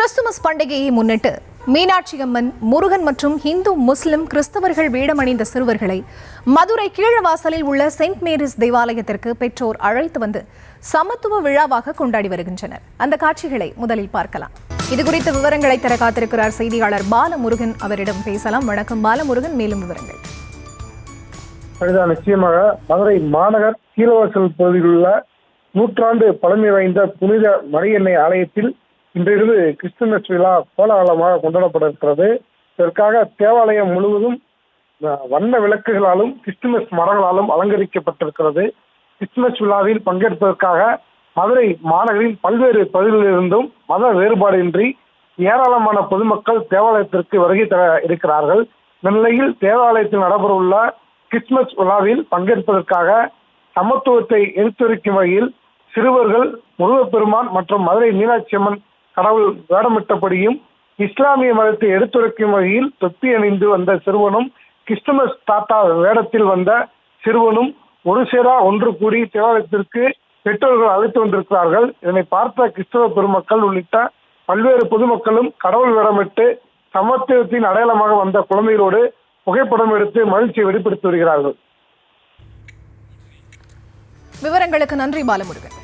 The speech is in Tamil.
கிறிஸ்துமஸ் பண்டிகையை முன்னிட்டு மீனாட்சி அம்மன், முருகன் மற்றும் இந்து, முஸ்லிம், கிறிஸ்தவர்கள் வேடமணிந்த சிறுவர்களை மதுரை கீழவாசலில் உள்ள செயின்ட் மேரிஸ் தேவாலயத்திற்கு பெற்றோர் அழைத்து வந்து சமத்துவ விழாவாக கொண்டாடி வருகின்றனர். அந்த காட்சிகளை முதலில் பார்க்கலாம். இதுகுறித்த விவரங்களை தர காத்திருக்கிறார் செய்தியாளர் பாலமுருகன். அவரிடம் பேசலாம். வணக்கம் பாலமுருகன், மேலும் விவரங்கள். நிச்சயமாக மதுரை மாநகர் கீழவாசல் பகுதியில் உள்ள நூற்றாண்டு பழமை வாய்ந்த புனித மரியன்னை ஆலயத்தில் இன்றிலிருந்து கிறிஸ்துமஸ் விழா கோலாகலமாக கொண்டாடப்பட இருக்கிறது. இதற்காக தேவாலயம் முழுவதும் வண்ண விளக்குகளாலும் கிறிஸ்துமஸ் மரங்களாலும் அலங்கரிக்கப்பட்டிருக்கிறது. கிறிஸ்துமஸ் விழாவில் பங்கேற்பதற்காக மதுரை மாநகரின் பல்வேறு பகுதிகளிலிருந்தும் மத வேறுபாடின்றி ஏராளமான பொதுமக்கள் தேவாலயத்திற்கு வருகை தர இருக்கிறார்கள். இந்த நிலையில் தேவாலயத்தில் நடைபெறவுள்ள கிறிஸ்துமஸ் விழாவில் பங்கேற்பதற்காக சமத்துவத்தை எடுத்துரைக்கும் வகையில் சிறுவர்கள் முருகப்பெருமான் மற்றும் மதுரை மீனாட்சி அம்மன் கடவுள் வேடமிட்டபடியும் இஸ்லாமிய மதத்தை எடுத்துரைக்கும் வகையில் தொப்பி அணிந்து வந்த சிறுவனும் கிறிஸ்துமஸ் தாத்தா வேடத்தில் வந்த சிறுவனும் ஒரு சேரா ஒன்று கூடி தேவாலயத்திற்கு பெற்றோர்கள் அழைத்து வந்திருக்கிறார்கள். இதனை பார்த்த கிறிஸ்தவ பெருமக்கள் உள்ளிட்ட பல்வேறு பொதுமக்களும் கடவுள் வேடமிட்டு சமத்துவத்தின் அடையாளமாக வந்த குழந்தைகளோடு புகைப்படம் எடுத்து மகிழ்ச்சியை வெளிப்படுத்தி வருகிறார்கள். விவரங்களுக்கு நன்றி பாலமுருகன்.